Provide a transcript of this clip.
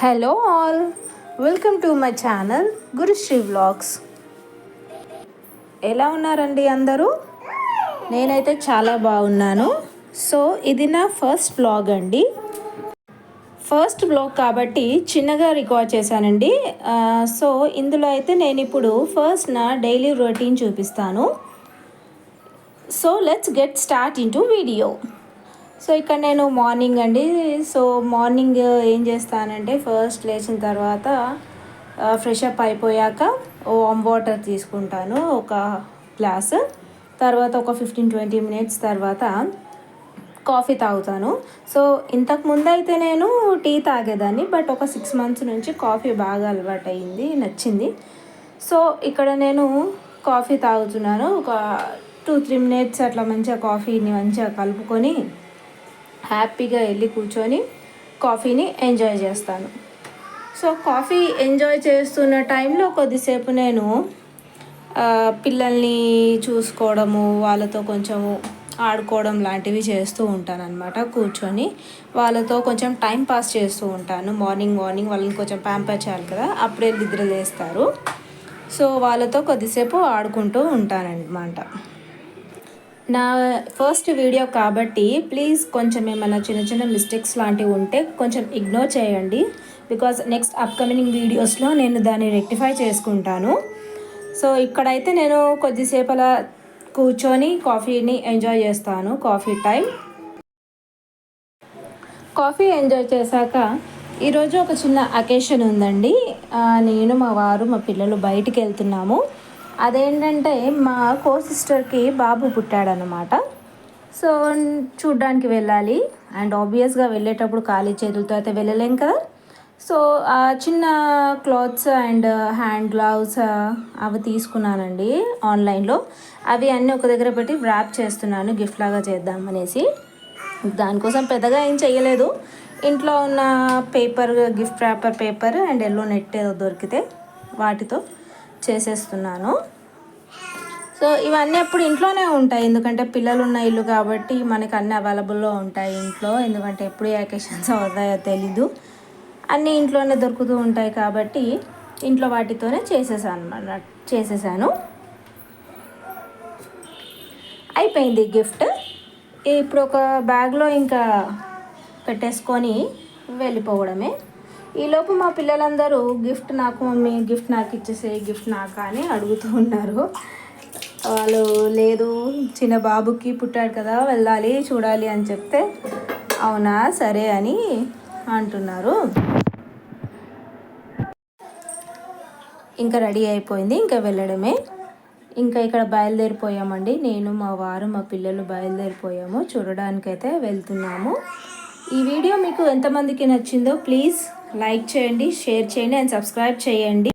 Hello all, welcome to my channel Gurushri vlogs. ఎలా ఉన్నారండి అందరూ? నేనైతే చాలా బాగున్నాను. సో ఇది నా ఫస్ట్ వ్లాగ్ అండి. ఫస్ట్ వ్లాగ్ కాబట్టి చిన్నగా రికార్డ్ చేశానండి. సో ఇందులో అయితే నేను ఇప్పుడు ఫస్ట్ నా డైలీ రొటీన్ చూపిస్తాను. So let's get start into video. So ఇక్కడ నేను మార్నింగ్ అండి. సో మార్నింగ్ ఏం చేస్తానంటే ఫస్ట్ లేచిన తర్వాత ఫ్రెష్ అప్ అయిపోయాక వామ్ వాటర్ తీసుకుంటాను ఒక గ్లాస్. తర్వాత ఒక 15-20 మినిట్స్ తర్వాత కాఫీ తాగుతాను. సో ఇంతకుముందు అయితే నేను టీ తాగేదాన్ని, బట్ ఒక 6 months నుంచి కాఫీ బాగా అలవాటు అయింది, నచ్చింది. సో ఇక్కడ నేను కాఫీ తాగుతున్నాను. ఒక 2-3 మినిట్స్ అట్లా మంచిగా కాఫీని మంచిగా కలుపుకొని హ్యాపీగా వెళ్ళి కూర్చొని కాఫీని ఎంజాయ్ చేస్తాను. సో కాఫీ ఎంజాయ్ చేస్తున్న టైంలో కొద్దిసేపు నేను పిల్లల్ని చూసుకోవడము, వాళ్ళతో కొంచెము ఆడుకోవడం లాంటివి చేస్తూ ఉంటాను అనమాట. కూర్చొని వాళ్ళతో కొంచెం టైం పాస్ చేస్తూ ఉంటాను. మార్నింగ్ వాళ్ళని కొంచెం ప్యాంపర్ చేయాలి కదా, అప్పుడే నిద్ర లేస్తారు. సో వాళ్ళతో కొద్దిసేపు ఆడుకుంటూ ఉంటానన్నమాట. నా ఫస్ట్ వీడియో కాబట్టి ప్లీజ్ కొంచెం ఏమైనా చిన్న చిన్న మిస్టేక్స్ లాంటివి ఉంటే కొంచెం ఇగ్నోర్ చేయండి. బికాజ్ నెక్స్ట్ అప్కమింగ్ వీడియోస్లో నేను దాన్ని రెక్టిఫై చేసుకుంటాను. సో ఇక్కడైతే నేను కొద్దిసేపు అలా కూర్చొని కాఫీని ఎంజాయ్ చేస్తాను. కాఫీ ఎంజాయ్ చేశాక ఈరోజు ఒక చిన్న అకేషన్ ఉందండి. నేను, మా వారు, మా పిల్లలు బయటికి వెళ్తున్నాము. అదేంటంటే మా సిస్టర్కి బాబు పుట్టాడనమాట. సో చూడ్డానికి వెళ్ళాలి. అండ్ ఆబ్వియస్గా వెళ్ళేటప్పుడు ఖాళీ చేతులతో అయితే వెళ్ళలేం కదా. సో చిన్న క్లాత్స్ అండ్ హ్యాండ్ గ్లౌస్ అవి తీసుకున్నానండి ఆన్లైన్లో. అవి అన్నీ ఒక దగ్గర పెట్టి ర్యాప్ చేస్తున్నాను, గిఫ్ట్ లాగా చేద్దామనేసి. దానికోసం పెద్దగా ఏం చేయలేదు. ఇంట్లో ఉన్న paper, gift wrapper paper and yellow net దొరికితే వాటితో చేసేస్తున్నాను. సో ఇవన్నీ అప్పుడు ఇంట్లోనే ఉంటాయి, ఎందుకంటే పిల్లలు ఉన్న ఇల్లు కాబట్టి మనకి అన్నీ అవైలబుల్లో ఉంటాయి ఇంట్లో. ఎందుకంటే ఎప్పుడు ఏ అకేషన్స్ అవుతాయో తెలీదు, అన్నీ ఇంట్లోనే దొరుకుతూ ఉంటాయి కాబట్టి ఇంట్లో వాటితోనే చేసేసాను. అయిపోయింది గిఫ్ట్. ఇప్పుడు ఒక బ్యాగ్లో ఇంకా పెట్టేసుకొని వెళ్ళిపోవడమే. ఈలోపు మా పిల్లలందరూ గిఫ్ట్ నాకు మమ్మీ, గిఫ్ట్ నాకు ఇచ్చేసేయి, గిఫ్ట్ నాకు అని అడుగుతూ ఉన్నారు. వాళ్ళు లేదు, చిన్న బాబుకి పుట్టాడు కదా, వెళ్ళాలి చూడాలి అని చెప్తే అవునా సరే అని అంటున్నారు. ఇంకా రెడీ అయిపోయింది, ఇంకా వెళ్ళడమే. ఇంకా ఇక్కడ బయలుదేరిపోయామండి. నేను, మా వారు, మా పిల్లలు బయలుదేరిపోయాము. చూడడానికైతే వెళ్తున్నాము. ఈ వీడియో మీకు ఎంతమందికి నచ్చిందో ప్లీజ్ లైక్ చేయండి, షేర్ చేయండి అండ్ సబ్స్క్రైబ్ చేయండి.